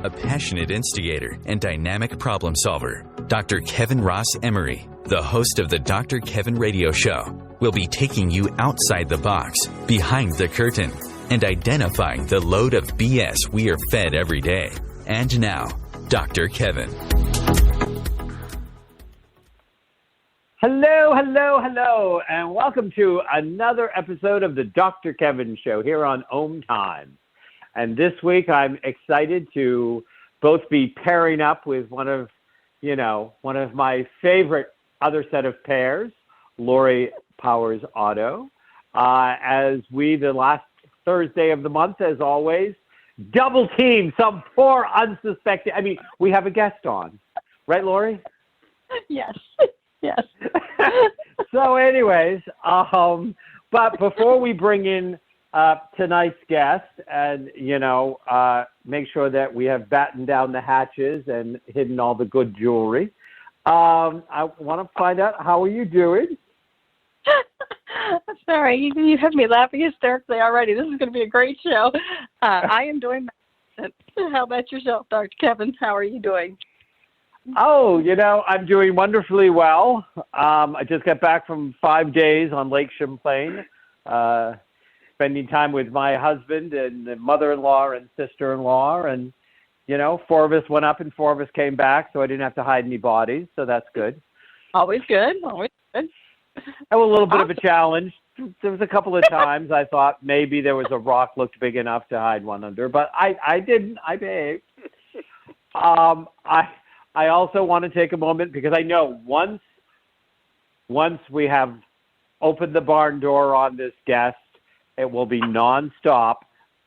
a passionate instigator and dynamic problem solver, Dr. Kevin Ross Emery, the host of the Dr. Kevin Radio Show, will be taking you outside the box, behind the curtain, and identifying the load of BS we are fed every day. And now, Dr. Kevin. Hello, hello, hello, and welcome to another episode of the Dr. Kevin Show here on OMTimes. And this week I'm excited to both be pairing up with one of my favorite other set of pairs, Lori Powers-Otto, as we, the last Thursday of the month, as always, double team some poor unsuspecting, we have a guest on, right, Lori? Yes. Yes. So anyways, but before we bring in tonight's guest and, make sure that we have battened down the hatches and hidden all the good jewelry, I want to find out, how are you doing? Sorry, you have me laughing hysterically already. This is going to be a great show. I am doing excellent. How about yourself, Dr. Kevin? How are you doing? Oh, I'm doing wonderfully well. I just got back from 5 days on Lake Champlain, spending time with my husband and the mother-in-law and sister-in-law. And, 4 of us went up and 4 of us came back, so I didn't have to hide any bodies. So that's good. Always good. Always good. That was a little bit of a challenge. There was a couple of times I thought maybe there was a rock looked big enough to hide one under, but I didn't. I behaved. I also want to take a moment because I know once we have opened the barn door on this guest, it will be nonstop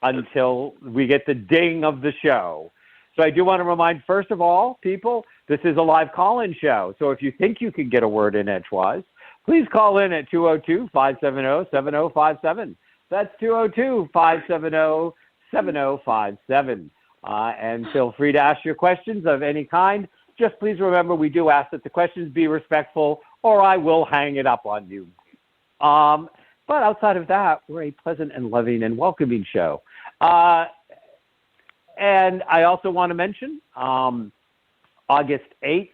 until we get the ding of the show. So I do want to remind, first of all, people, this is a live call-in show. So if you think you can get a word in edgewise, please call in at 202-570-7057. That's 202-570-7057. And feel free to ask your questions of any kind. Just please remember, we do ask that the questions be respectful, or I will hang it up on you. But outside of that, we're a pleasant and loving and welcoming show. And I also want to mention, August 8th,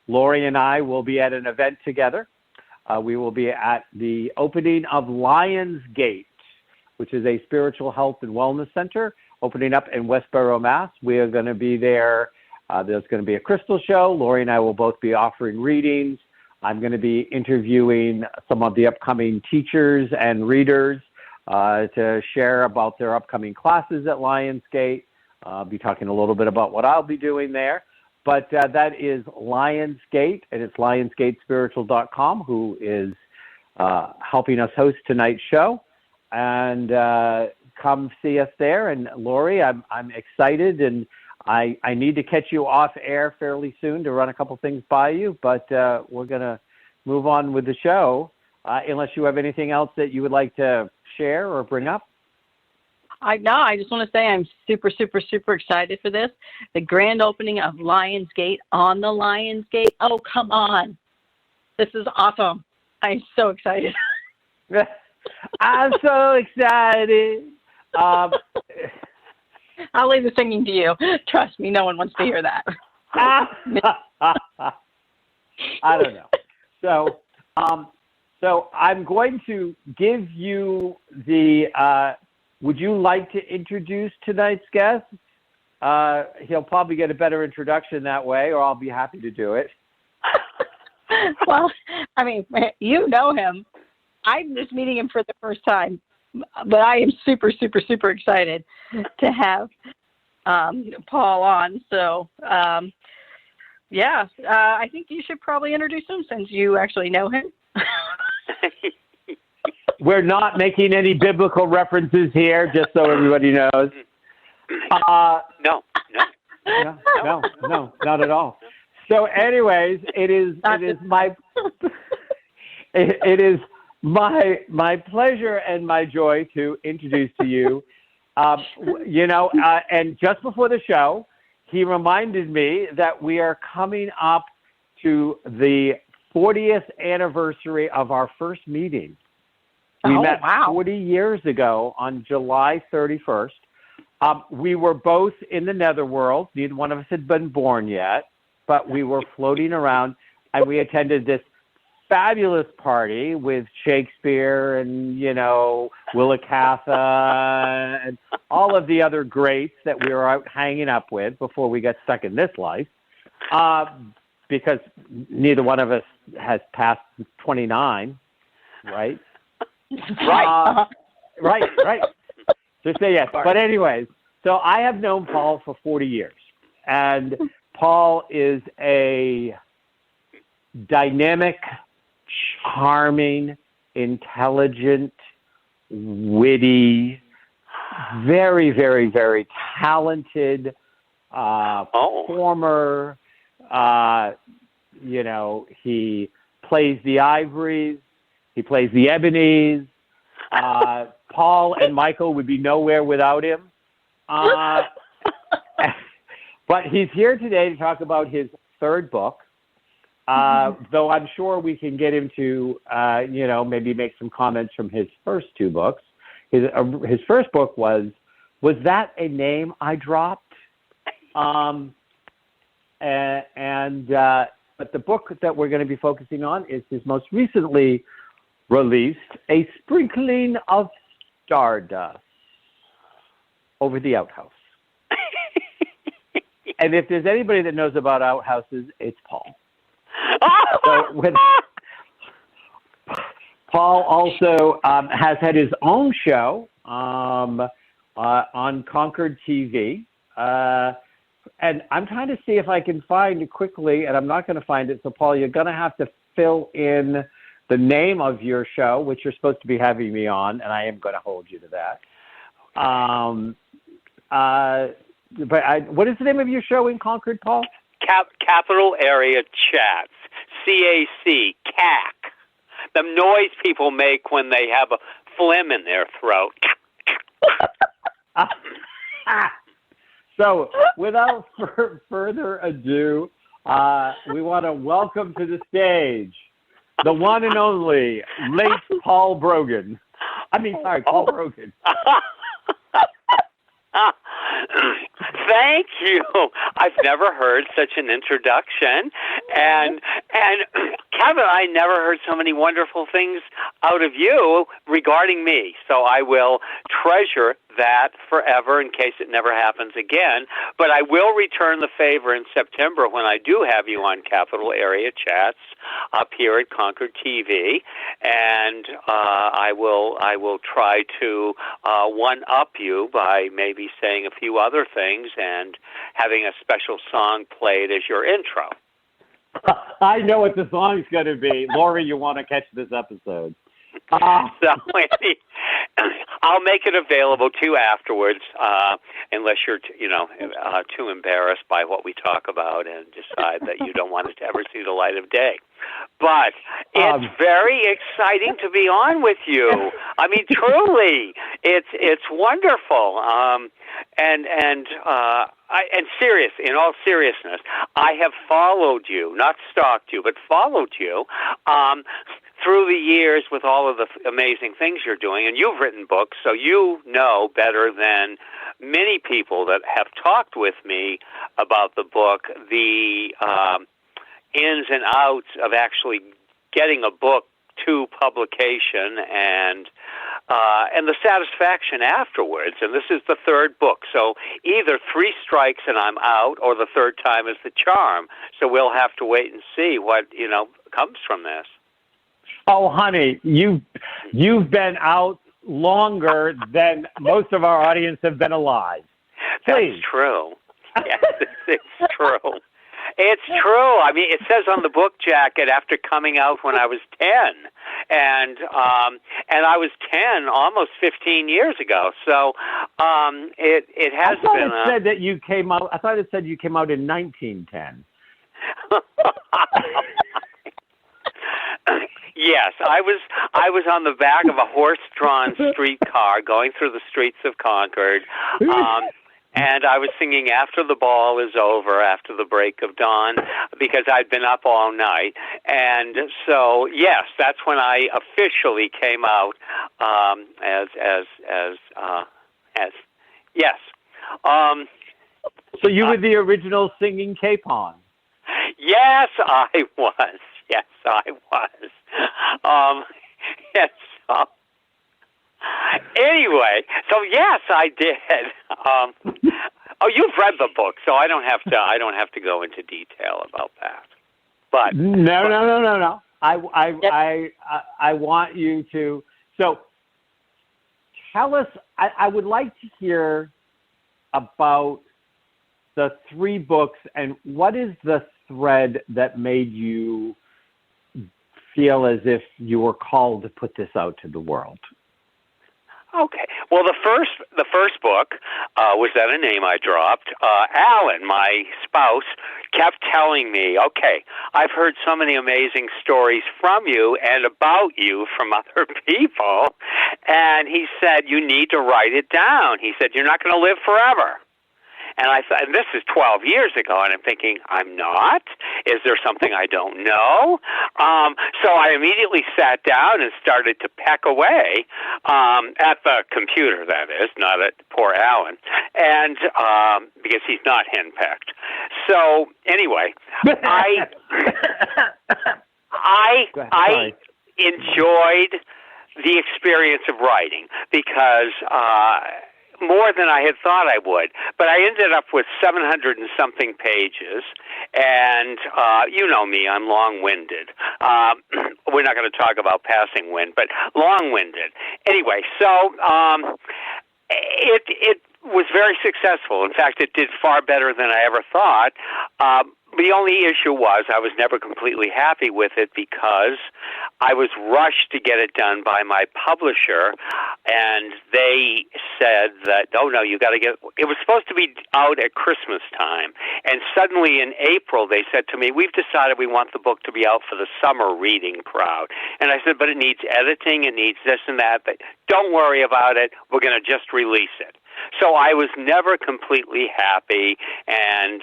Lori and I will be at an event together. We will be at the opening of Lionsgate, which is a spiritual health and wellness center opening up in Westboro, Mass. We are going to be there. There's going to be a crystal show. Lori and I will both be offering readings. I'm going to be interviewing some of the upcoming teachers and readers to share about their upcoming classes at Lionsgate. I'll be talking a little bit about what I'll be doing there. But that is Lionsgate, and it's lionsgatespiritual.com, who is helping us host tonight's show. And come see us there. And Lori, I'm excited, and I need to catch you off air fairly soon to run a couple things by you, but we're going to move on with the show, unless you have anything else that you would like to share or bring up. I just want to say I'm super, super, super excited for this. The grand opening of Lionsgate on the Lionsgate. Oh, come on. This is awesome. I'm so excited. I'm so excited. I'll leave the singing to you. Trust me, no one wants to hear that. I don't know. So I'm going to give you the, would you like to introduce tonight's guest? He'll probably get a better introduction that way, or I'll be happy to do it. Well, you know him. I'm just meeting him for the first time. But I am super, super, super excited to have Paul on. So, I think you should probably introduce him since you actually know him. We're not making any biblical references here, just so everybody knows. No, not at all. So, anyways, it is my pleasure and my joy to introduce to you, and just before the show, he reminded me that we are coming up to the 40th anniversary of our first meeting. We met 40 years ago on July 31st. We were both in the netherworld. Neither one of us had been born yet, but we were floating around, and we attended this fabulous party with Shakespeare and, Willa Cather and all of the other greats that we were out hanging up with before we got stuck in this life, because neither one of us has passed 29, right? Right. Just say yes. But anyways, so I have known Paul for 40 years, and Paul is a dynamic, charming, intelligent, witty, very, very, very talented performer. He plays the ivories. He plays the ebonies. Paul and Michael would be nowhere without him. But he's here today to talk about his third book, though I'm sure we can get him to, maybe make some comments from his first two books. His first book was that a name I dropped? But the book that we're going to be focusing on is his most recently released, A Sprinkling of Stardust, over the Outhouse. And if there's anybody that knows about outhouses, it's Paul. So Paul also has had his own show on Concord TV. And I'm trying to see if I can find it quickly, and I'm not going to find it. So, Paul, you're going to have to fill in the name of your show, which you're supposed to be having me on, and I am going to hold you to that. What is the name of your show in Concord, Paul? Capital Area Chats, CAC, CAC. The noise people make when they have a phlegm in their throat. So, without further ado, we want to welcome to the stage the one and only late Paul Brogan. Paul Brogan. Thank you. I've never heard such an introduction, and Kevin, I never heard so many wonderful things out of you regarding me. So I will treasure that forever in case it never happens again. But I will return the favor in September when I do have you on Capital Area Chats up here at Concord TV, and I will try to one-up you by maybe saying a few other things and having a special song played as your intro. I know what the song's going to be. Lori, you want to catch this episode. So I'll make it available too afterwards, unless you're too embarrassed by what we talk about and decide that you don't want it to ever see the light of day. But it's very exciting to be on with you. I mean, truly, it's wonderful. And in all seriousness, I have followed you, not stalked you, but followed you through the years with all of the amazing things you're doing. And you've written books, so you know better than many people that have talked with me about the book, the ins and outs of actually getting a book to publication and the satisfaction afterwards. And this is the third book. So either 3 strikes and I'm out, or the third time is the charm. So we'll have to wait and see what, comes from this. Oh, honey, you've been out longer than most of our audience have been alive. Please. That's true. Yes, it's true. It's true. I mean, it says on the book jacket after coming out when I was 10, and I was 10 almost 15 years ago. So it has been. It said that you came out. I thought it said you came out in 1910. Yes, I was on the back of a horse-drawn streetcar going through the streets of Concord, and I was singing "After the Ball Is Over," after the break of dawn, because I'd been up all night. And so, yes, that's when I officially came out as yes. So you were the original singing capon. Yes, I was. Yes, I was. Yes. Anyway, so yes, I did. You've read the book, so I don't have to go into detail about that. But no. I want you to. So tell us. I would like to hear about the 3 books and what is the thread that made you feel as if you were called to put this out to the world. Okay. Well, the first book was that a name I dropped. Alan, my spouse, kept telling me, "Okay, I've heard so many amazing stories from you and about you from other people," and he said, "You need to write it down." He said, "You're not going to live forever." And I thought, and this is 12 years ago, and I'm thinking, I'm not? Is there something I don't know? So I immediately sat down and started to peck away at the computer, that is, not at poor Alan, and because he's not henpecked. So anyway, I enjoyed the experience of writing because more than I had thought I would. But I ended up with 700 and something pages, and you know me, I'm long-winded. We're not going to talk about passing wind, but long-winded. Anyway, so it was very successful. In fact, it did far better than I ever thought. The only issue was I was never completely happy with it because I was rushed to get it done by my publisher, and they said that, oh, no, you got to get it was supposed to be out at Christmas time, and suddenly in April they said to me, we've decided we want the book to be out for the summer reading crowd. And I said, but it needs editing, it needs this and that. But don't worry about it. We're going to just release it. So I was never completely happy, and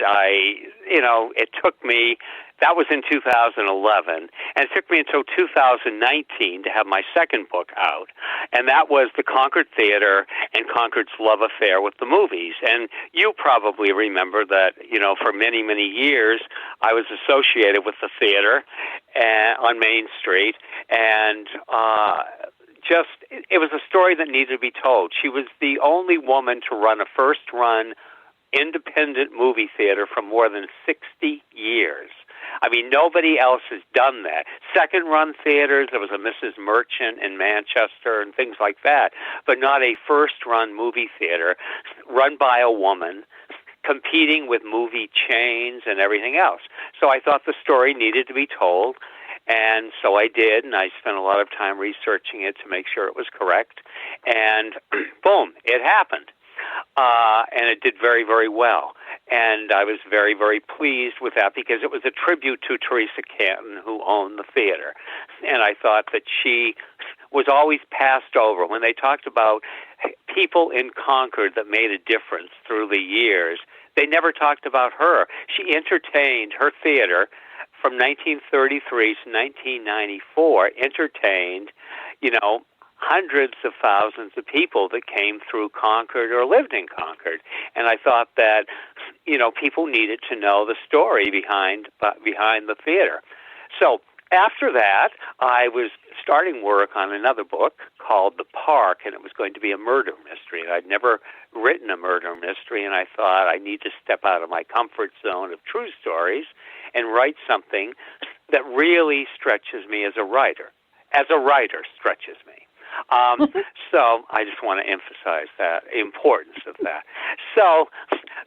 it took me, that was in 2011, and it took me until 2019 to have my second book out, and that was the Concord Theater and Concord's love affair with the movies. And you probably remember that, for many, many years, I was associated with the theater on Main Street, and it was a story that needed to be told. She was the only woman to run a first-run independent movie theater for more than 60 years. I mean, nobody else has done that. Second-run theaters, there was a Mrs. Merchant in Manchester and things like that, but not a first-run movie theater run by a woman competing with movie chains and everything else. So I thought the story needed to be told. And so I did, and I spent a lot of time researching it to make sure it was correct. And boom, it happened. And it did very, very well. And I was very, very pleased with that because it was a tribute to Teresa Canton, who owned the theater. And I thought that she was always passed over. When they talked about people in Concord that made a difference through the years, they never talked about her. She entertained her theater from 1933 to 1994, entertained, hundreds of thousands of people that came through Concord or lived in Concord. And I thought that, people needed to know the story behind the theater. So after that, I was starting work on another book called The Park, and it was going to be a murder mystery. And I'd never written a murder mystery, and I thought I need to step out of my comfort zone of true stories and write something that really stretches me as a writer. As a writer stretches me. So I just want to emphasize that, the importance of that. So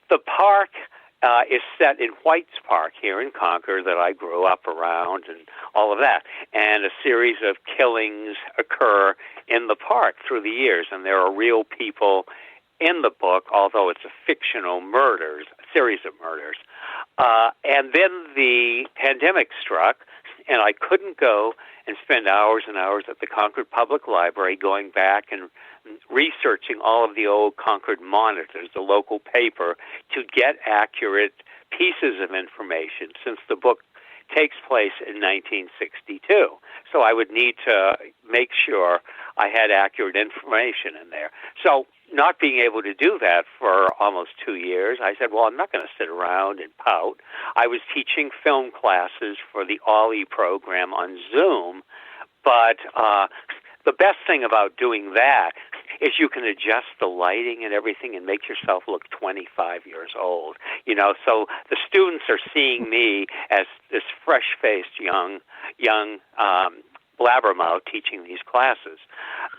The Park is set in White's Park here in Concord that I grew up around and all of that. And a series of killings occur in the park through the years, and there are real people in the book, although it's a fictional series of murders. And then the pandemic struck, and I couldn't go and spend hours and hours at the Concord Public Library going back and researching all of the old Concord Monitors, the local paper, to get accurate pieces of information, since the book takes place in 1962. So I would need to make sure I had accurate information in there. So not being able to do that for almost 2 years, I said, well, I'm not going to sit around and pout. I was teaching film classes for the Ollie program on Zoom, but the best thing about doing that is you can adjust the lighting and everything and make yourself look 25 years old. So the students are seeing me as this fresh-faced young blabbermouth teaching these classes.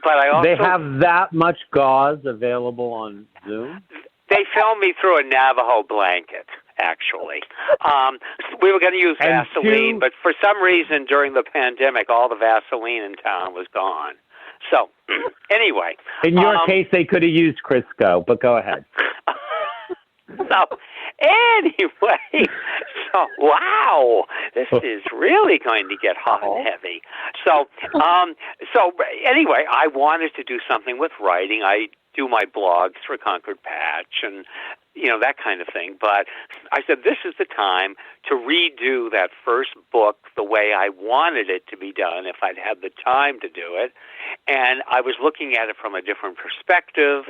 But I also... They have that much gauze available on Zoom? They filmed me through a Navajo blanket, actually. We were going to use Vaseline, but for some reason during the pandemic, all the Vaseline in town was gone. So, anyway. In your case, they could have used Crisco, but go ahead. So, anyway, wow, this is really going to get hot and heavy. So anyway, I wanted to do something with writing. I do my blogs for Concord Patch and, that kind of thing. But I said, this is the time to redo that first book the way I wanted it to be done if I'd had the time to do it. And I was looking at it from a different perspective.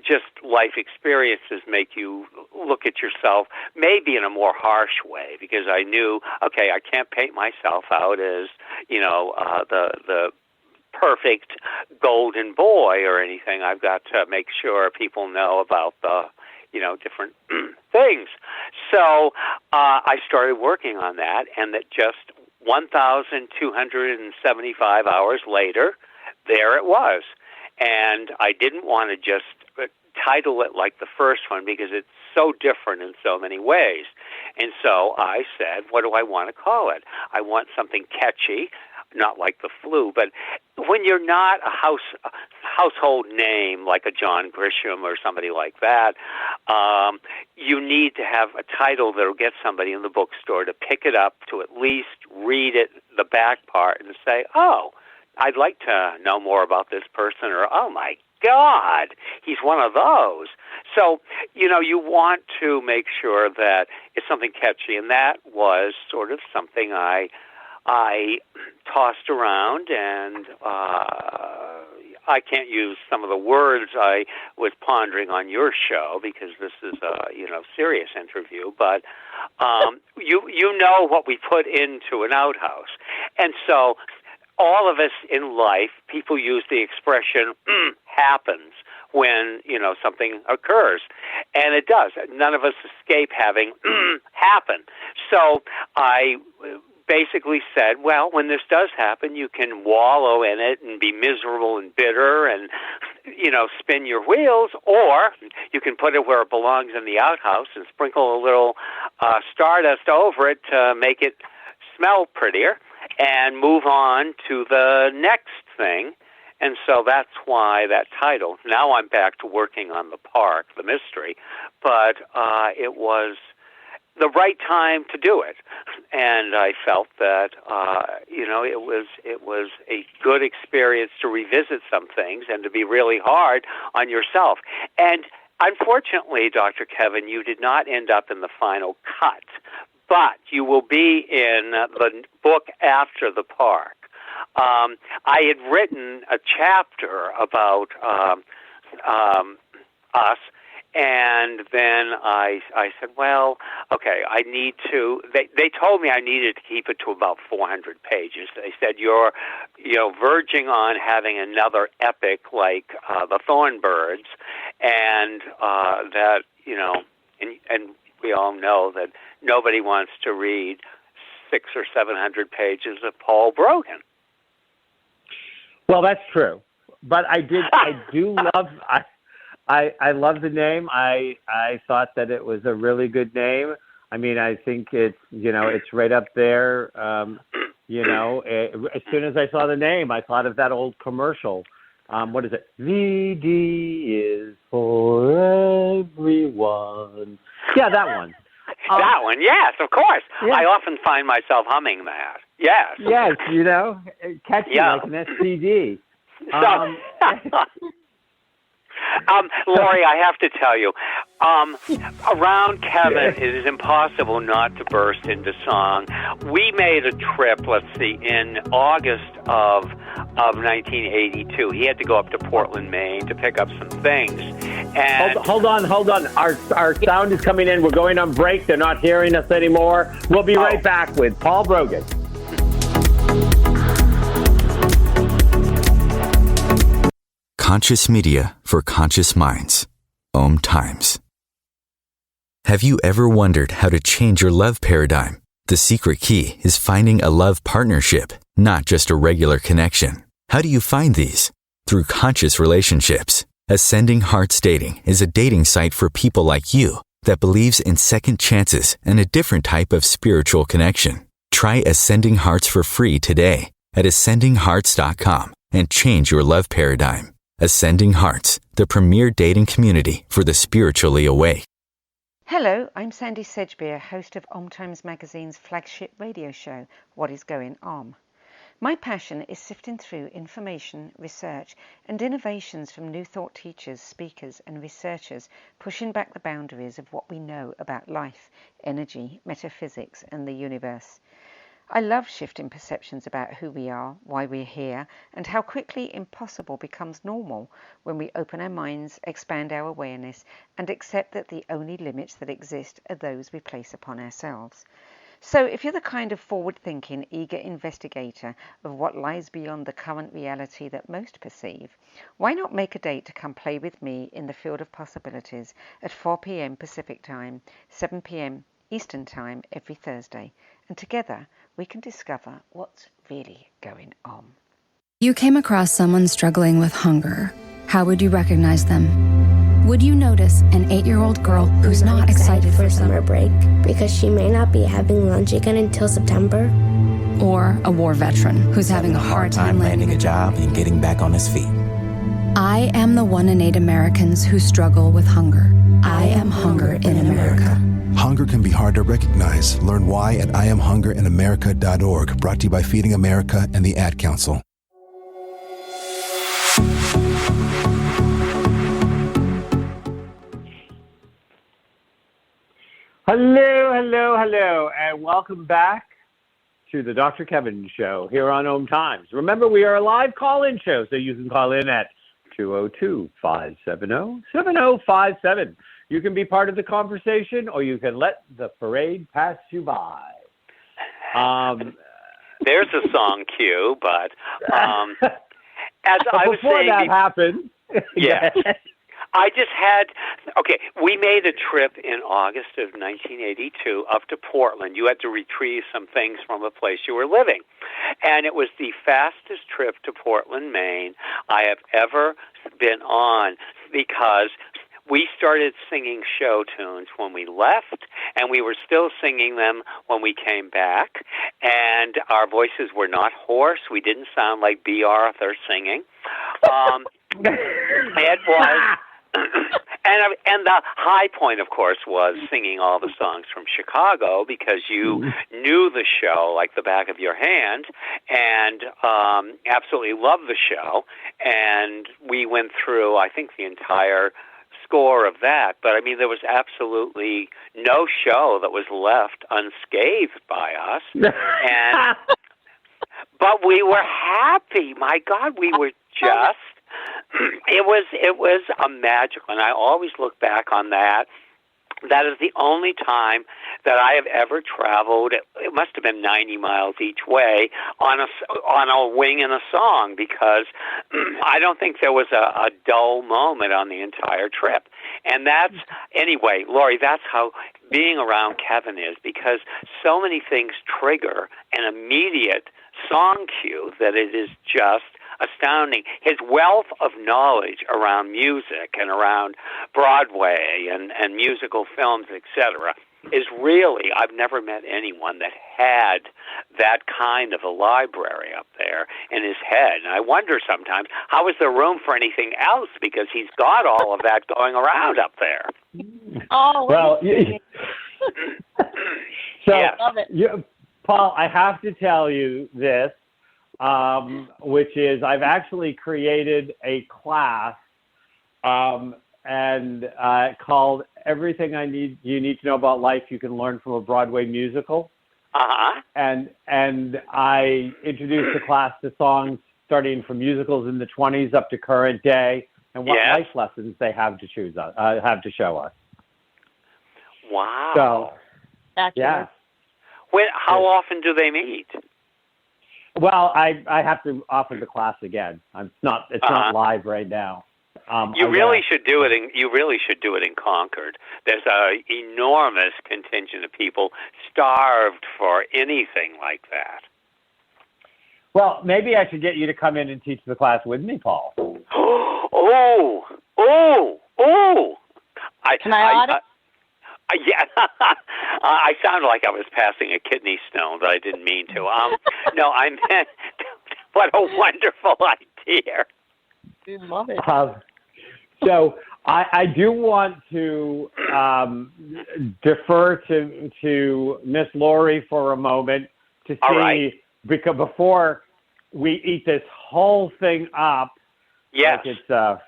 Just life experiences make you look at yourself maybe in a more harsh way, because I knew, okay, I can't paint myself out as, the perfect golden boy or anything. I've got to make sure people know about the, different things. So I started working on that, and that just 1,275 hours later, there it was. And I didn't want to just title it like the first one because it's so different in so many ways. And so I said, what do I want to call it? I want something catchy, not like the flu, but when you're not a household name like a John Grisham or somebody like that, you need to have a title that will get somebody in the bookstore to pick it up, to at least read it, the back part, and say, oh, I'd like to know more about this person, or, oh, my God, he's one of those. So, you want to make sure that it's something catchy, and that was sort of something I tossed around, and I can't use some of the words I was pondering on your show because this is a serious interview. But you know what we put into an outhouse, and so all of us in life, people use the expression happens when something occurs, and it does. None of us escape having happen. So I basically said, well, when this does happen, you can wallow in it and be miserable and bitter and, spin your wheels, or you can put it where it belongs in the outhouse and sprinkle a little stardust over it to make it smell prettier and move on to the next thing. And so that's why that title. Now I'm back to working on the park, the mystery, but it was the right time to do it, and I felt that it was a good experience to revisit some things and to be really hard on yourself. And unfortunately, Dr. Kevin, you did not end up in the final cut, but you will be in the book after the park. I had written a chapter about us. And then I said, well, okay, I need to. They told me I needed to keep it to about 400 pages. They said you're, verging on having another epic like the Thornbirds, and that and we all know that nobody wants to read 600 or 700 pages of Paul Brogan. Well, that's true, but I do love. I love the name. I thought that it was a really good name. I mean, I think it's it's right up there. As soon as I saw the name, I thought of that old commercial. What is it? VD is for everyone. Yeah, that one. That one, yes, of course. Yeah. I often find myself humming that. Yes. Yes, catchy like an STD. Lori, I have to tell you, around Kevin, it is impossible not to burst into song. We made a trip, let's see, in August of 1982. He had to go up to Portland, Maine to pick up some things. And Hold on. Our sound is coming in. We're going on break. They're not hearing us anymore. We'll be right back with Paul Brogan. Conscious media for conscious minds. OMTimes. Have you ever wondered how to change your love paradigm? The secret key is finding a love partnership, not just a regular connection. How do you find these? Through conscious relationships. Ascending Hearts Dating is a dating site for people like you that believes in second chances and a different type of spiritual connection. Try Ascending Hearts for free today at ascendinghearts.com and change your love paradigm. Ascending Hearts, the premier dating community for the spiritually awake. Hello, I'm Sandy Sedgbeer, host of OMTimes Magazine's flagship radio show, What is Going On? My passion is sifting through information, research, and innovations from new thought teachers, speakers, and researchers pushing back the boundaries of what we know about life, energy, metaphysics, and the universe. I love shifting perceptions about who we are, why we're here, and how quickly impossible becomes normal when we open our minds, expand our awareness, and accept that the only limits that exist are those we place upon ourselves. So if you're the kind of forward-thinking, eager investigator of what lies beyond the current reality that most perceive, why not make a date to come play with me in the field of possibilities at 4 p.m. Pacific Time, 7 p.m. Eastern Time every Thursday, and together we can discover what's really going on. You came across someone struggling with hunger. How would you recognize them? Would you notice an 8-year-old girl who's not excited for summer break because she may not be having lunch again until September? Or a war veteran who's having a hard time landing a job and getting back on his feet? I am the 1 in 8 Americans who struggle with hunger. I am hunger in America. Hunger can be hard to recognize. Learn why at IamHungerInAmerica.org. Brought to you by Feeding America and the Ad Council. Hello, and welcome back to the Dr. Kevin Show here on OMTimes. Remember, we are a live call-in show, so you can call in at 202-570-7057. You can be part of the conversation, or you can let the parade pass you by. There's a song cue, but as I was before saying, that happened, yeah, I just had, we made a trip in August of 1982 up to Portland. You had to retrieve some things from a place you were living. And it was the fastest trip to Portland, Maine I have ever been on, because we started singing show tunes when we left, and we were still singing them when we came back. And our voices were not hoarse. We didn't sound like B. Arthur singing. It was... And the high point, of course, was singing all the songs from Chicago, because you knew the show like the back of your hand and absolutely loved the show. And we went through, I think, the entire score of that. But, I mean, there was absolutely no show that was left unscathed by us. But we were happy. My God, we were just... It was a magical, and I always look back on that. That is the only time that I have ever traveled. It must have been 90 miles each way on a wing in a song, because I don't think there was a dull moment on the entire trip. And that's, anyway, Lori, that's how being around Kevin is, because so many things trigger an immediate song cue that it is just astounding. His wealth of knowledge around music and around Broadway and musical films, etc., is really, I've never met anyone that had that kind of a library up there in his head. And I wonder sometimes, how is there room for anything else? Because he's got all of that going around up there. Oh, well, so, yeah. Paul, I have to tell you this, which is I've actually created a class and called "Everything You Need to Know About Life You Can Learn from a Broadway Musical." And I introduced the class to songs starting from musicals in the 20s up to current day, and what life lessons they have to show us. Wow. So, yeah. How often do they meet? Well, I have to offer the class again. It's not live right now. You really should do it in Concord. There's an enormous contingent of people starved for anything like that. Well, maybe I should get you to come in and teach the class with me, Paul. Can I audit? Yeah, I sounded like I was passing a kidney stone, but I didn't mean to. No, I meant, what a wonderful idea. I love it. So I do want to defer to Miss Lori for a moment to see, all right, because before we eat this whole thing up, yes, like it's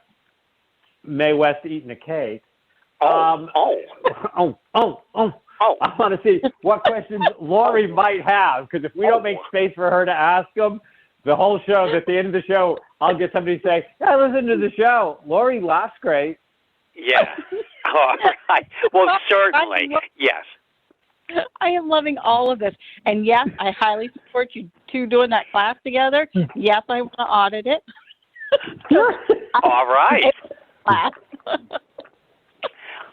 Mae West eating a cake. I want to see what questions Lori might have, because if we don't make space for her to ask them, the whole show, at the end of the show, I'll get somebody to say, "Yeah, listen to the show. Lori laughs great." Yeah. All right. Well, certainly. Yes. I am loving all of this. And yes, I highly support you two doing that class together. Yes, I want to audit it. All right. Class.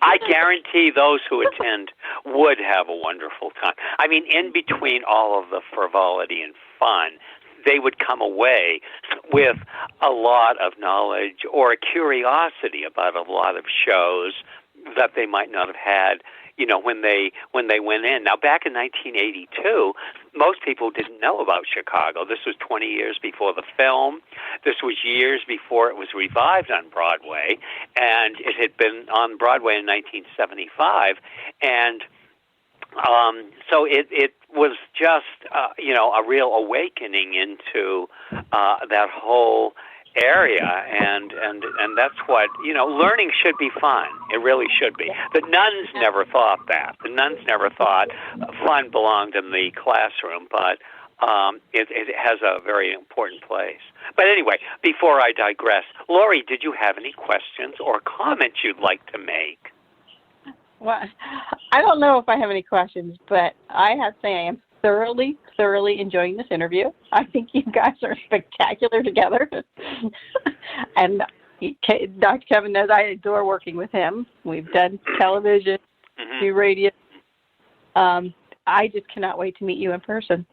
I guarantee those who attend would have a wonderful time. I mean, in between all of the frivolity and fun, they would come away with a lot of knowledge or a curiosity about a lot of shows that they might not have had, when they went in. Now, back in 1982, most people didn't know about Chicago. This was 20 years before the film. This was years before it was revived on Broadway, and it had been on Broadway in 1975, and so it was just a real awakening into that whole area, and that's what learning should be fun. It really should be. The nuns never thought that. The nuns never thought fun belonged in the classroom, but it has a very important place. But anyway, before I digress, Lori, did you have any questions or comments you'd like to make? Well, I don't know if I have any questions, but I have to say I am thoroughly enjoying this interview. I think you guys are spectacular together. And Dr. Kevin knows I adore working with him. We've done television, do radio. I just cannot wait to meet you in person.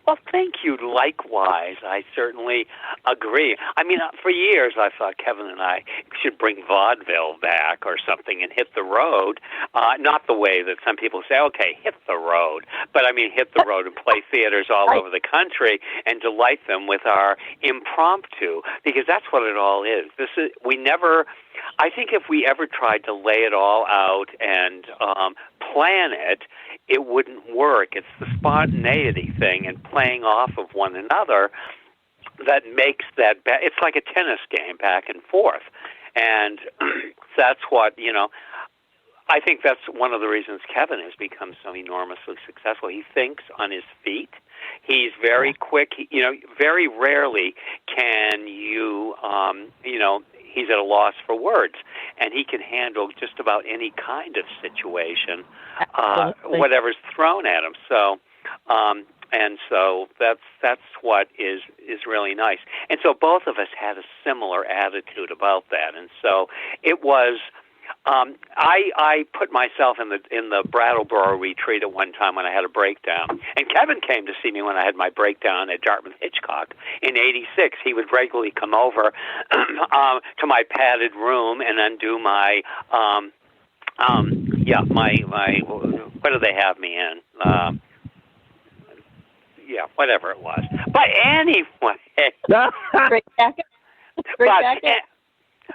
Well, thank you. Likewise, I certainly agree. I mean, for years I thought Kevin and I should bring vaudeville back or something and hit the road. Not the way that some people say, okay, hit the road. But I mean, hit the road and play theaters all over the country and delight them with our impromptu, because that's what it all is. I think if we ever tried to lay it all out and plan it, it wouldn't work. It's the spontaneity thing and playing off of one another that makes that it's like a tennis game back and forth. And that's what, I think that's one of the reasons Kevin has become so enormously successful. He thinks on his feet. He's very quick. Very rarely can you, he's at a loss for words, and he can handle just about any kind of situation, whatever's thrown at him. So, and so that's what is really nice. And so both of us had a similar attitude about that. And so it was. I put myself in the Brattleboro retreat at one time when I had a breakdown, and Kevin came to see me when I had my breakdown at Dartmouth Hitchcock in '86. He would regularly come over to my padded room and undo my my what do they have me in? Whatever it was. But anyway, Great jacket.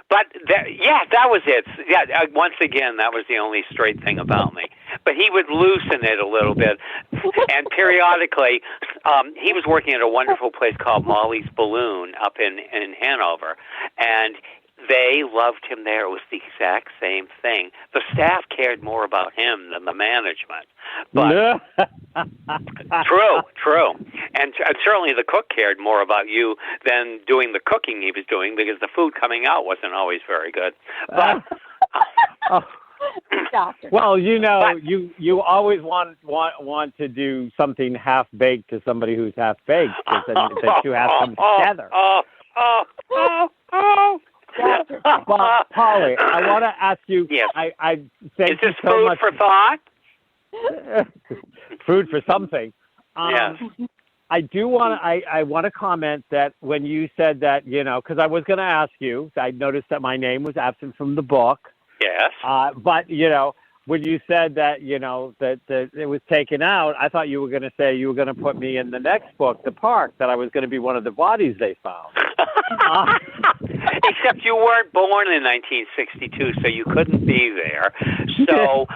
But that was it. Yeah, once again, that was the only straight thing about me. But he would loosen it a little bit, and periodically, he was working at a wonderful place called Molly's Balloon up in Hanover, and they loved him there. It was the exact same thing. The staff cared more about him than the management. But true. And certainly the cook cared more about you than doing the cooking he was doing, because the food coming out wasn't always very good. But well, you always want to do something half baked to somebody who's half baked, because then the two have to come together. Well, Polly, I want to ask you. Yes. I thank Is this you so food much for thought? Food for something. Yes. I do want to. I want to comment that when you said that, because I was going to ask you. I noticed that my name was absent from the book. Yes. But when you said that that it was taken out, I thought you were going to say you were going to put me in the next book, The Park, that I was going to be one of the bodies they found. Except you weren't born in 1962, so you couldn't be there. So,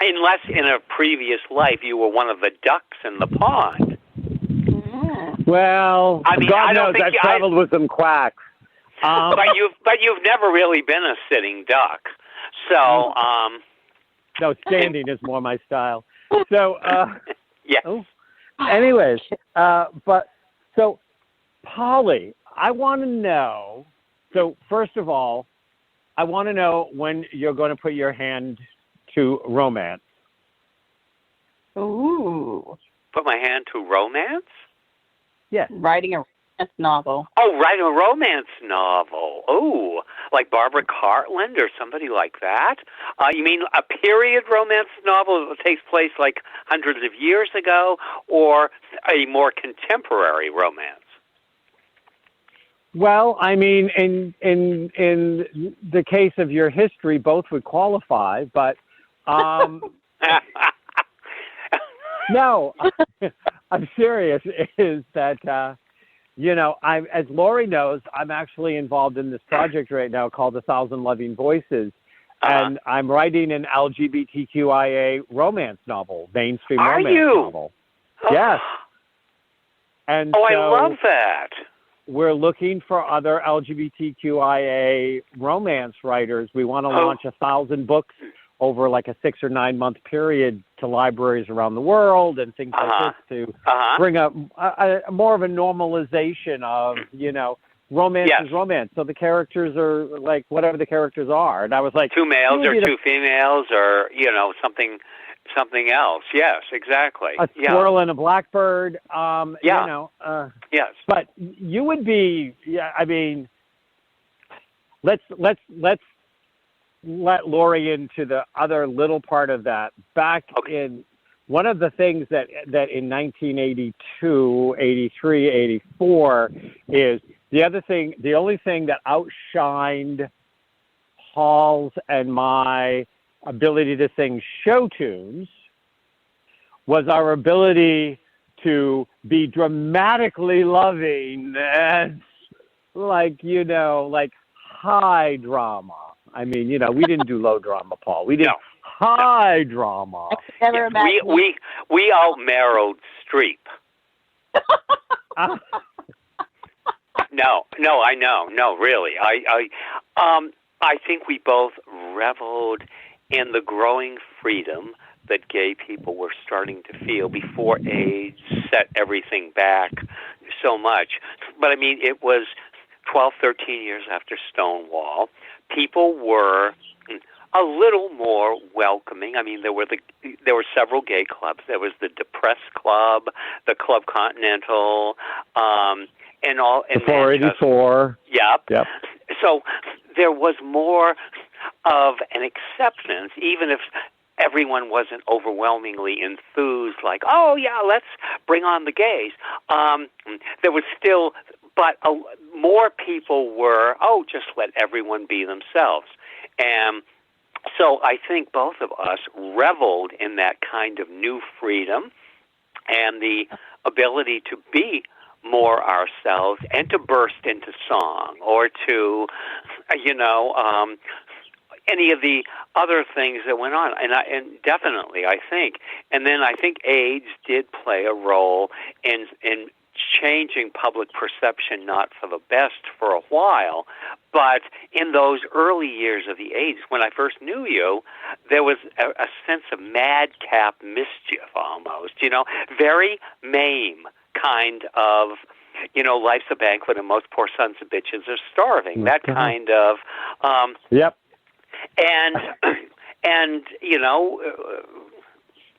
unless in a previous life you were one of the ducks in the pond. Well, I mean, God knows I've traveled with some quacks. But you've never really been a sitting duck. So, no, standing is more my style. So, yes. Anyways, but so, Polly, I want to know. So, first of all, I want to know when you're going to put your hand to romance. Ooh. Put my hand to romance? Yes. Writing a romance novel. Oh, writing a romance novel. Oh, like Barbara Cartland or somebody like that? You mean a period romance novel that takes place like hundreds of years ago, or a more contemporary romance? Well, I mean, in the case of your history, both would qualify, but no, I'm serious. Is that as Lori knows, I'm actually involved in this project right now called 1,000 Loving Voices, and I'm writing an LGBTQIA romance novel, mainstream romance novel. Yes. And I love that. We're looking for other LGBTQIA romance writers. We want to launch 1,000 books over like a 6 or 9 month period to libraries around the world and things like this to bring up a more of a normalization of, romance is romance. So the characters are like whatever the characters are. And I was like, 2 males or 2 females or, something else. Yes, exactly. A squirrel and a blackbird. Yes. But you would be, I mean, let's let Lori into the other little part of that. Back in one of the things that in 1982, 83, 84 is the only thing that outshined Paul's and my ability to sing show tunes was our ability to be dramatically loving and like high drama. I mean, we didn't do low drama, Paul. We did high drama. We out-marrowed Streep. No, I know. No, really. I think we both reveled in the growing freedom that gay people were starting to feel before AIDS set everything back so much. But I mean, it was 12, 13 years after Stonewall. People were a little more welcoming. I mean, there were several gay clubs. There was the Depressed Club, the Club Continental, and all. The 484. Yep. So there was more of an acceptance, even if everyone wasn't overwhelmingly enthused, like, oh, yeah, let's bring on the gays. There was still, but more people were, just let everyone be themselves. And so I think both of us reveled in that kind of new freedom and the ability to be more ourselves and to burst into song or to, any of the other things that went on. And definitely, I think. And then I think AIDS did play a role in changing public perception, not for the best for a while, but in those early years of the 80s, when I first knew you, there was a sense of madcap mischief almost, very Mame kind of, life's a banquet and most poor sons of bitches are starving, that kind of... Yep. And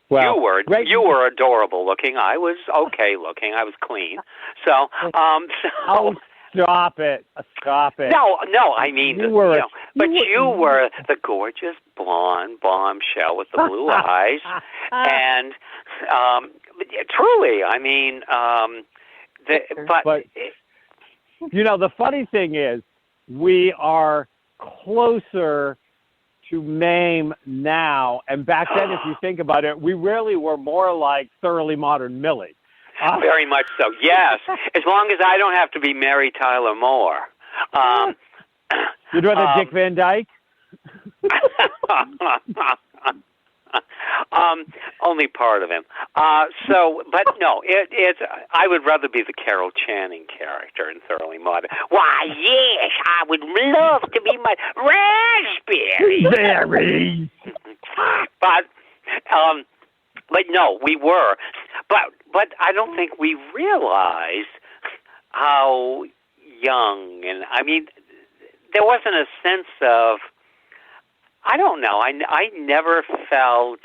well, you were adorable looking. I was okay looking. I was clean. So oh, stop it! No. I mean, you were the gorgeous blonde bombshell with the blue eyes, and truly, I mean, but the funny thing is, we are closer to Mame now, and back then, if you think about it, we really were more like Thoroughly Modern Millie. Very much so, yes. As long as I don't have to be Mary Tyler Moore. You'd rather Dick Van Dyke? Only part of him. But no, I would rather be the Carol Channing character in Thoroughly Modern. Why, yes, I would love to be my raspberry. Berry. But no, we were. But I don't think we realized how young, and I mean, there wasn't a sense of, I don't know, I never felt,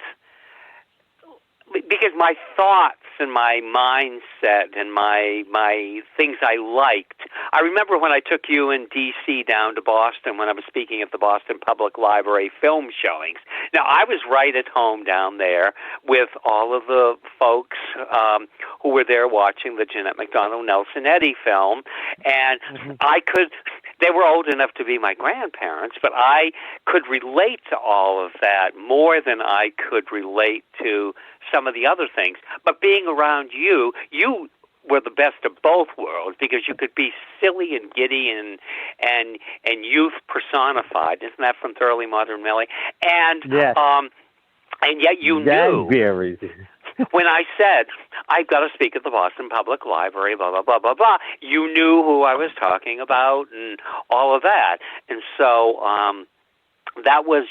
because my thoughts and my mindset and my things I liked. I remember when I took you in D.C. down to Boston when I was speaking at the Boston Public Library film showings. Now, I was right at home down there with all of the folks who were there watching the Jeanette MacDonald Nelson Eddy film, and they were old enough to be my grandparents, but I could relate to all of that more than I could relate to some of the other things. But being around you were the best of both worlds because you could be silly and giddy and youth personified. Isn't that from Thoroughly Modern Millie? And yes. And yet you knew. Berries. When I said, I've got to speak at the Boston Public Library, blah, blah, blah, blah, blah, you knew who I was talking about and all of that. And so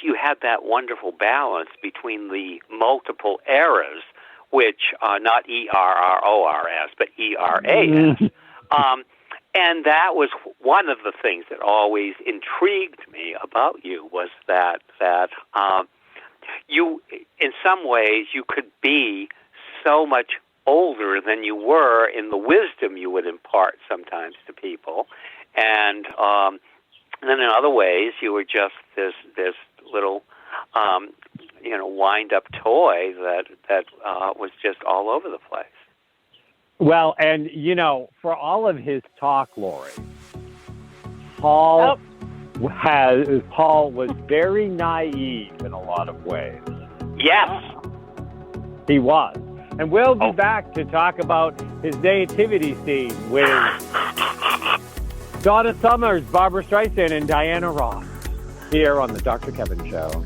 you had that wonderful balance between the multiple eras, which not E-R-R-O-R-S, but E-R-A-S. And that was one of the things that always intrigued me about you, was that you, in some ways, you could be so much older than you were in the wisdom you would impart sometimes to people. And then in other ways, you were just this little, wind-up toy that was just all over the place. Well, and, for all of his talk, Lori, Paul was very naive in a lot of ways. Yes. He was. And we'll be back to talk about his nativity scene with Donna Summers, Barbara Streisand, and Diana Ross here on The Dr. Kevin Show.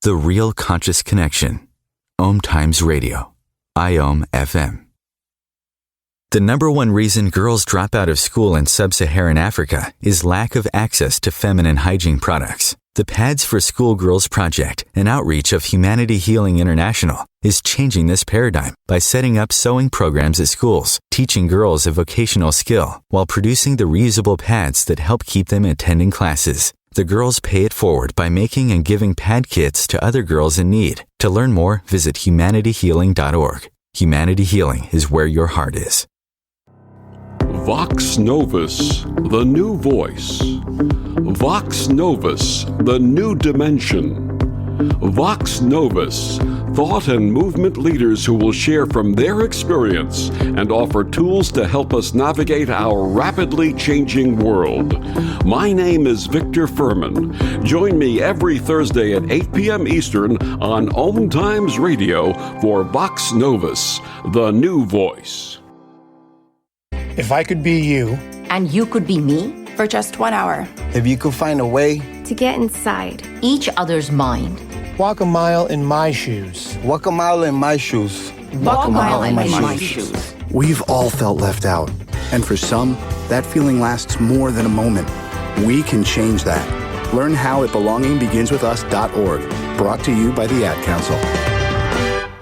The Real Conscious Connection. OMTimes Radio. IOM FM. The number one reason girls drop out of school in sub-Saharan Africa is lack of access to feminine hygiene products. The Pads for Schoolgirls Project, an outreach of Humanity Healing International, is changing this paradigm by setting up sewing programs at schools, teaching girls a vocational skill, while producing the reusable pads that help keep them attending classes. The girls pay it forward by making and giving pad kits to other girls in need. To learn more, visit humanityhealing.org. Humanity Healing is where your heart is. Vox Novus, the new voice. Vox Novus, the new dimension. Vox Novus, thought and movement leaders who will share from their experience and offer tools to help us navigate our rapidly changing world. My name is Victor Furman. Join me every Thursday at 8 p.m. Eastern on OMTimes Radio for Vox Novus, the new voice. If I could be you, and you could be me, for just 1 hour. if you could find a way to get inside each other's mind, Walk a mile in my shoes. Walk a mile in my shoes. Walk a mile in my shoes. We've all felt left out. And for some, that feeling lasts more than a moment. We can change that. Learn how at belongingbeginswithus.org. Brought to you by the Ad Council.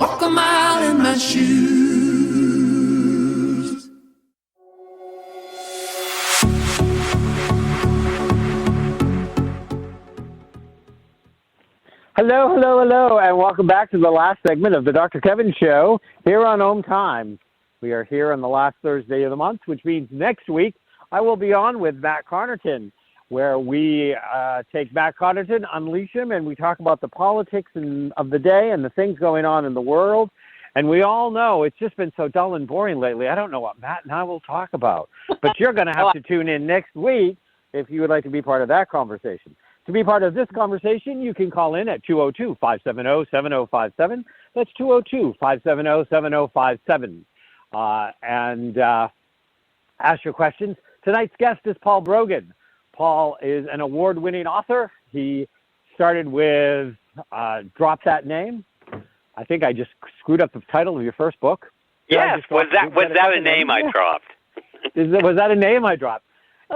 Walk a mile in my shoes. Hello, hello, hello, and welcome back to the last segment of the Dr. Kevin Show here on OMTimes. We are here on the last Thursday of the month, which means next week I will be on with Matt Connerton, where we take Matt Connerton, unleash him, and we talk about the politics of the day and the things going on in the world. And we all know it's just been so dull and boring lately. I don't know what Matt and I will talk about. But you're going to have to tune in next week if you would like to be part of that conversation. To be part of this conversation, you can call in at 202-570-7057. That's 202-570-7057. And ask your questions. Tonight's guest is Paul Brogan. Paul is an award-winning author. He started with Drop That Name. I think I just screwed up the title of your first book. Yes, was that a name I dropped? Was that a name I dropped?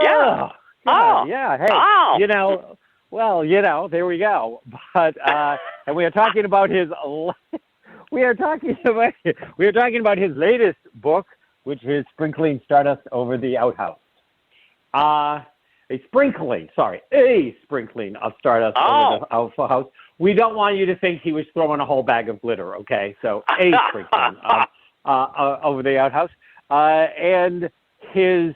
Yeah. Yeah. Hey, there we go. But and we are talking about his latest book, which is Sprinkling Stardust over the Outhouse. A sprinkling of stardust over the Outhouse. We don't want you to think he was throwing a whole bag of glitter, okay? So a sprinkling over the Outhouse. And his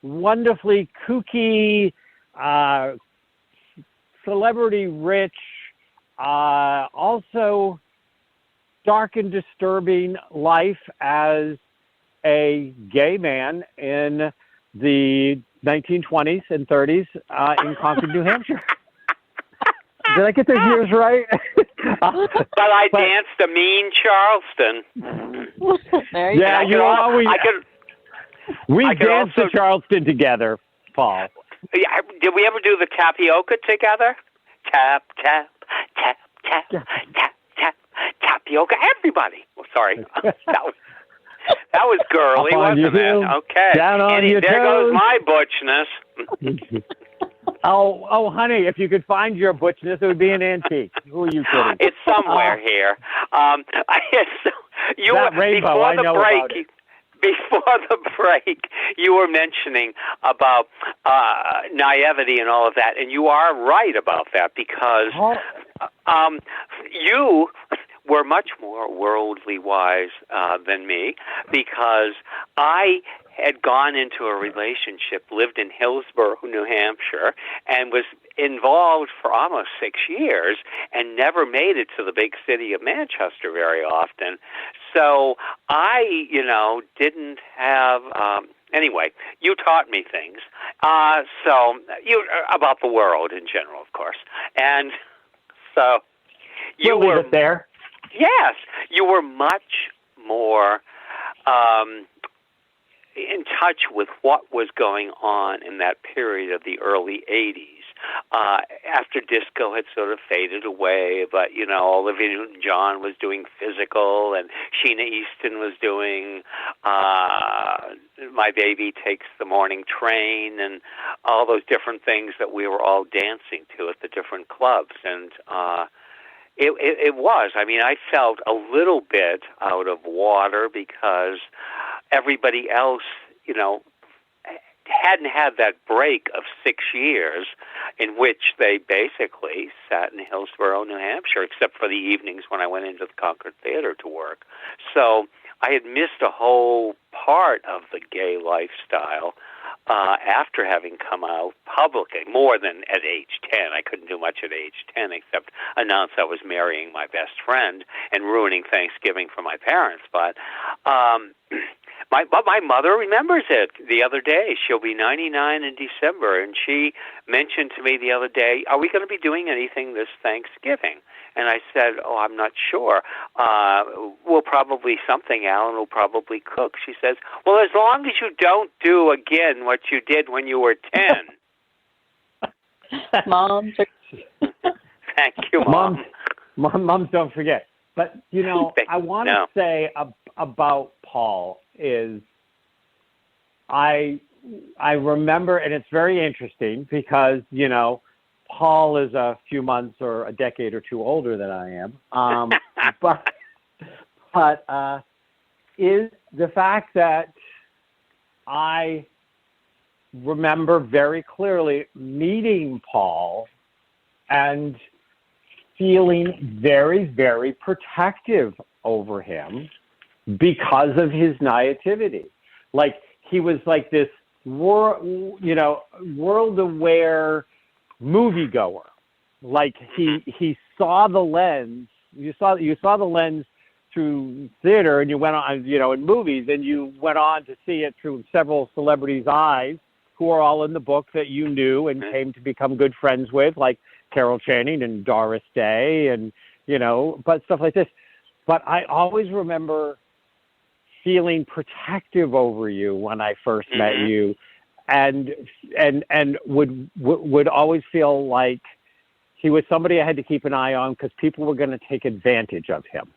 wonderfully kooky, celebrity-rich, also dark and disturbing life as a gay man in the 1920s and 30s in Concord, New Hampshire. Did I get those years right? But I danced a mean Charleston. We danced to Charleston together, Paul. Yeah, did we ever do the tapioca together? Tap, tap, tap, tap, tap, tap, tapioca. Everybody. Oh, sorry. That was girly, wasn't it? Okay. Down on your there toes. Goes my butchness. Oh, honey, if you could find your butchness, it would be an antique. Who are you kidding? It's somewhere here. That rainbow, I know about it. Before the break, you were mentioning about naivety and all of that, and you are right about that because you were much more worldly wise than me because I had gone into a relationship, lived in Hillsborough, New Hampshire, and was involved for almost 6 years and never made it to the big city of Manchester very often. So I, didn't have... Anyway, you taught me things. About the world in general, of course. And so you were there. Yes, you were much more in touch with what was going on in that period of the early 80s. After disco had sort of faded away, but, Olivia Newton-John was doing Physical, and Sheena Easton was doing My Baby Takes the Morning Train, and all those different things that we were all dancing to at the different clubs. And it was. I mean, I felt a little bit out of water because everybody else, hadn't had that break of 6 years in which they basically sat in Hillsborough, New Hampshire, except for the evenings when I went into the Concord Theater to work. So I had missed a whole part of the gay lifestyle after having come out publicly, more than at age 10. I couldn't do much at age 10 except announce I was marrying my best friend and ruining Thanksgiving for my parents. But my mother remembers it the other day. She'll be 99 in December, and she mentioned to me the other day, are we going to be doing anything this Thanksgiving? And I said, I'm not sure. We'll probably something. Alan will probably cook. She says, well, as long as you don't do again what you did when you were 10. Mom. Thank you, Mom. Moms don't forget. But, I want to say about Paul is I remember, and it's very interesting because, Paul is a few months or a decade or two older than I am. But is the fact that I remember very clearly meeting Paul and feeling very, very protective over him because of his naivety. Like he was like this world-aware moviegoer. Like he saw the lens. You saw the lens through theater, and you went on, in movies, and you went on to see it through several celebrities' eyes, who are all in the book that you knew and came to become good friends with, like Carol Channing and Doris Day, and but stuff like this. But I always remember feeling protective over you when I first met you, and would always feel like he was somebody I had to keep an eye on because people were going to take advantage of him.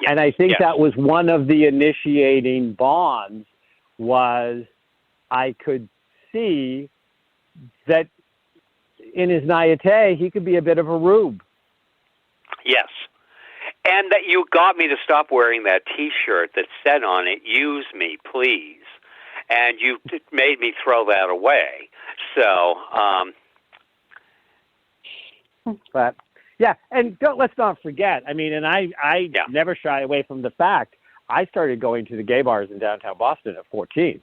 And I think that was one of the initiating bonds. Was I could see that in his naivete, he could be a bit of a rube. Yes. And that you got me to stop wearing that T-shirt that said on it, "Use me, please." And you made me throw that away. So, But, yeah, and let's not forget, I mean, and I never shy away from the fact, I started going to the gay bars in downtown Boston at 14.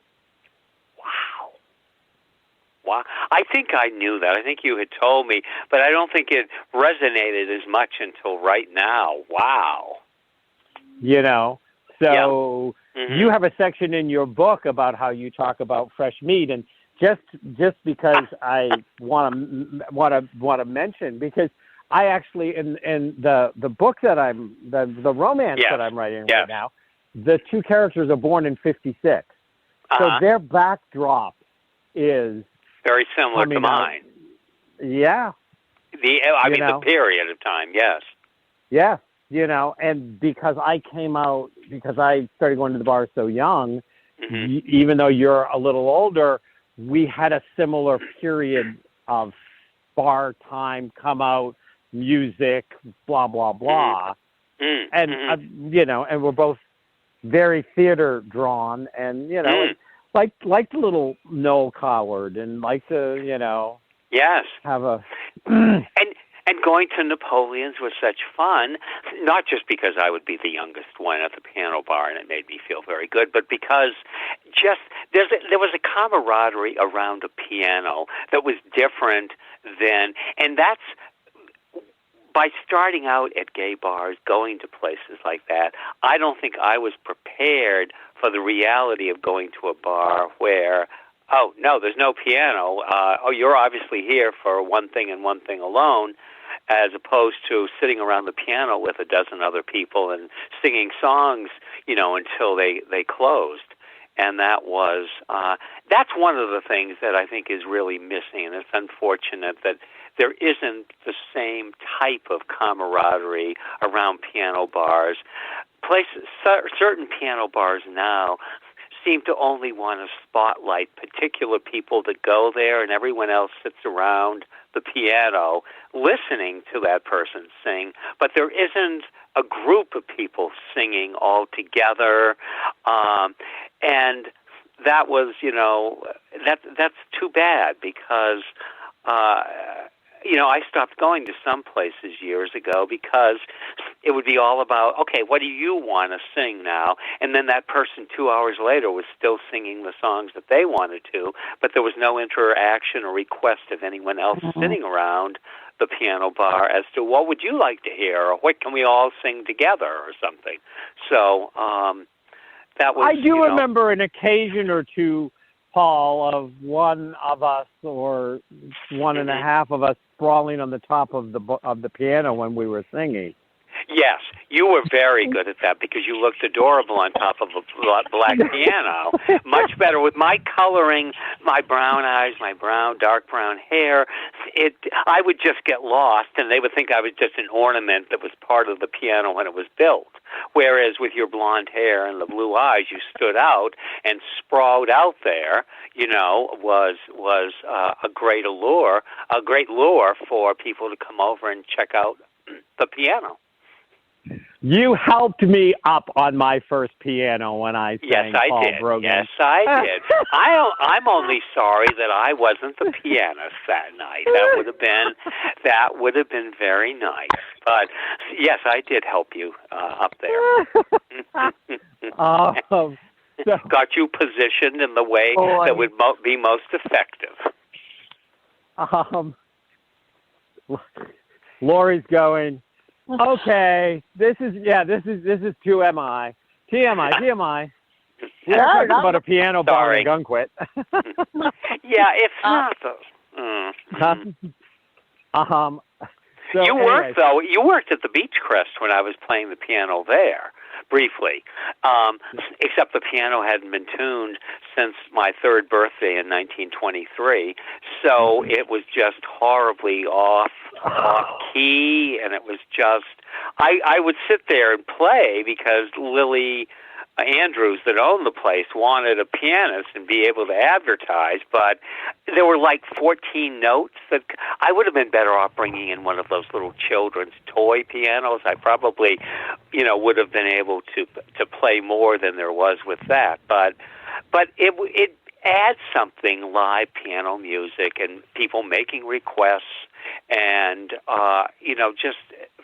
Wow. I think I knew that. I think you had told me, but I don't think it resonated as much until right now. Wow. So you have a section in your book about how you talk about fresh meat, and just because I want to mention, because I actually in the book that the romance that I'm writing right now, the two characters are born in 1956, so their backdrop is very similar to mine. Yeah. The period of time, yes. Yeah, and because I started going to the bar so young, even though you're a little older, we had a similar period of bar time, come out, music, blah, blah, blah. And, and we're both very theater drawn and, like the little Noel Coward and like to, yes, have a... And going to Napoleon's was such fun, not just because I would be the youngest one at the piano bar and it made me feel very good, but because there was a camaraderie around a piano that was different than, and that's, by starting out at gay bars, going to places like that, I don't think I was prepared for the reality of going to a bar where, oh, no, there's no piano. You're obviously here for one thing and one thing alone, as opposed to sitting around the piano with a dozen other people and singing songs, until they closed. And that was, that's one of the things that I think is really missing. And it's unfortunate that there isn't the same type of camaraderie around piano bars. Certain piano bars now seem to only want to spotlight particular people that go there, and everyone else sits around the piano listening to that person sing. But there isn't a group of people singing all together, and that was, that's too bad because. I stopped going to some places years ago because it would be all about, okay, what do you want to sing now? And then that person 2 hours later was still singing the songs that they wanted to, but there was no interaction or request of anyone else sitting around the piano bar as to what would you like to hear or what can we all sing together or something. So that was, I do remember an occasion or two, Paul, of one of us or one and a half of us sprawling on the top of the piano when we were singing. Yes, you were very good at that because you looked adorable on top of a black piano. Much better with my coloring, my brown eyes, my dark brown hair. I would just get lost, and they would think I was just an ornament that was part of the piano when it was built. Whereas with your blonde hair and the blue eyes, you stood out and sprawled out there. Was a great lure for people to come over and check out the piano. You helped me up on my first piano when I sang Paul Brogan. Yes, I did. I'm only sorry that I wasn't the pianist that night. That would have been very nice. But yes, I did help you up there. Got you positioned in the way that would be most effective. Lori's going, okay, this is TMI. We're talking about a piano bar in Gunquit. Yeah, it's not So you worked though. You worked at the Beechcrest when I was playing the piano there briefly. Except the piano hadn't been tuned since my third birthday in 1923, so it was just horribly off key, and it was just I would sit there and play because Lily Andrews, that owned the place, wanted a pianist and be able to advertise, but there were like 14 notes that I would have been better off bringing in one of those little children's toy pianos. I probably, would have been able to play more than there was with that, but it adds something, live piano music and people making requests and just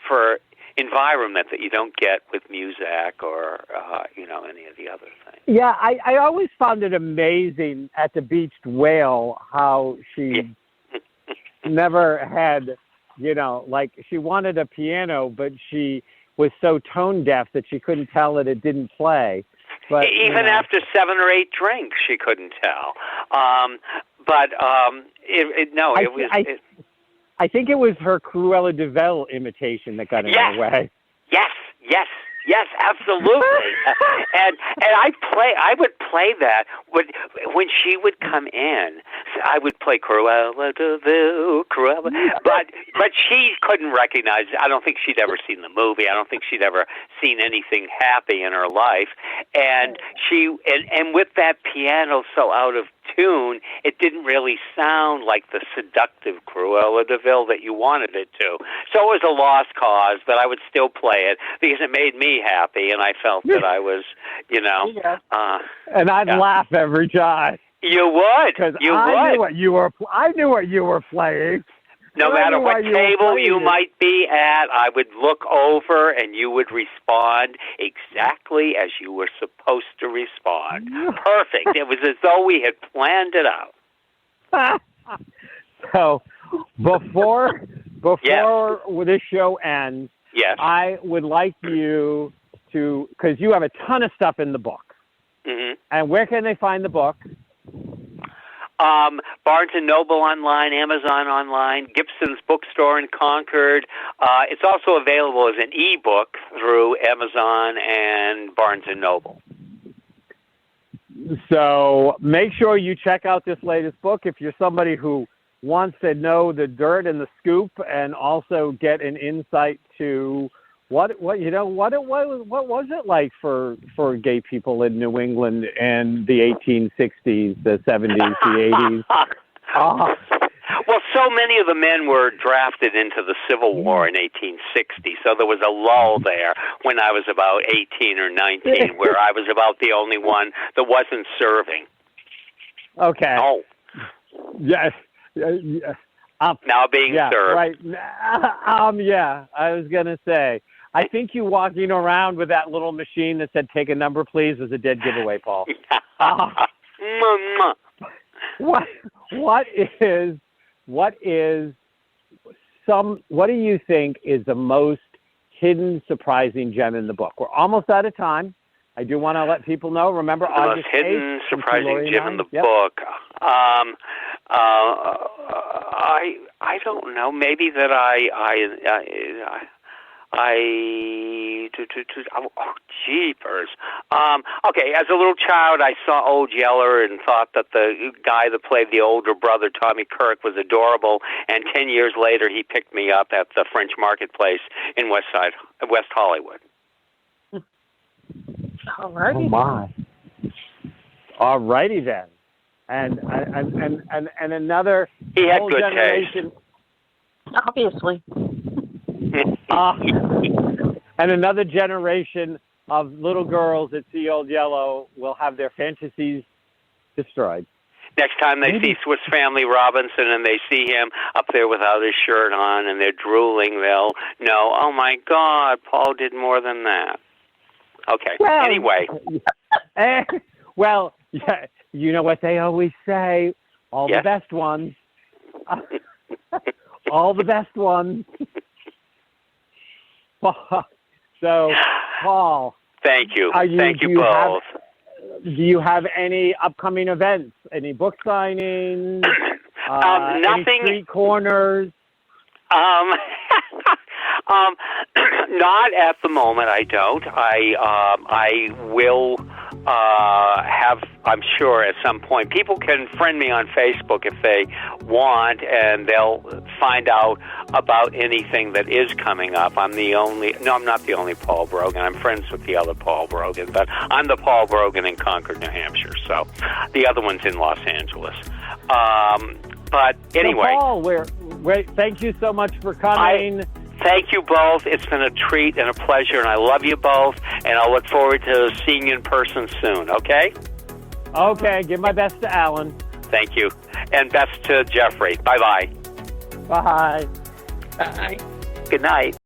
for environment that you don't get with Muzak or any of the other things. Yeah, I always found it amazing at the Beached Whale how she never had, she wanted a piano, but she was so tone deaf that she couldn't tell that it didn't play. But even after 7 or 8 drinks, she couldn't tell. I think it was her Cruella de Vil imitation that got in her way. Yes, absolutely. and I would play that when she would come in. I would play Cruella de Vil, but she couldn't recognize it. I don't think she'd ever seen the movie. I don't think she'd ever seen anything happy in her life. And and with that piano so out of tune, it didn't really sound like the seductive Cruella de Vil that you wanted it to. So it was a lost cause, but I would still play it because it made me happy, and I felt that I was, and I'd laugh every time. You would, because I knew what you were playing. No matter what table you might be at, I would look over and you would respond exactly as you were supposed to respond. Perfect. It was as though we had planned it out. So before this show ends, I would like you to, because you have a ton of stuff in the book. Mm-hmm. And where can they find the book? Barnes & Noble online, Amazon online, Gibson's bookstore in Concord. It's also available as an e-book through Amazon and Barnes & Noble. So make sure you check out this latest book if you're somebody who wants to know the dirt and the scoop and also get an insight to what was it like for gay people in New England in the 1860s, the 70s, the 80s? Well, so many of the men were drafted into the Civil War in 1860, so there was a lull there when I was about 18 or 19, where I was about the only one that wasn't serving. Okay. Oh. Yes. Now being served. Right. I was going to say, I think you walking around with that little machine that said "Take a number, please" was a dead giveaway, Paul. What do you think is the most hidden, surprising gem in the book? We're almost out of time. I do want to let people know. Remember, the most hidden, surprising gem in the book. I don't know. Maybe that Jeepers. Okay, as a little child, I saw Old Yeller and thought that the guy that played the older brother, Tommy Kirk, was adorable. And 10 years later, he picked me up at the French Marketplace in West Hollywood. All righty. Oh my. All righty then. And another he had whole good generation. Taste. Obviously. And another generation of little girls that see Old Yellow will have their fantasies destroyed. Next time they see Swiss Family Robinson and they see him up there without his shirt on and they're drooling, they'll know, oh my God, Paul did more than that. Okay, well, anyway. Well, yeah, you know what they always say, all the best ones. All the best ones. So, Paul. Thank you. Thank you both. Do you have any upcoming events? Any book signings? Nothing. Any street corners? Not at the moment. I don't. I will have. I'm sure at some point people can friend me on Facebook if they want, and they'll find out about anything that is coming up. I'm not the only Paul Brogan. I'm friends with the other Paul Brogan, but I'm the Paul Brogan in Concord, New Hampshire. So the other one's in Los Angeles. But anyway, so Paul, thank you so much for coming. Thank you both. It's been a treat and a pleasure, and I love you both, and I'll look forward to seeing you in person soon, okay? Okay, give my best to Alan. Thank you. And best to Jeffrey. Bye-bye. Bye. Bye. Good night.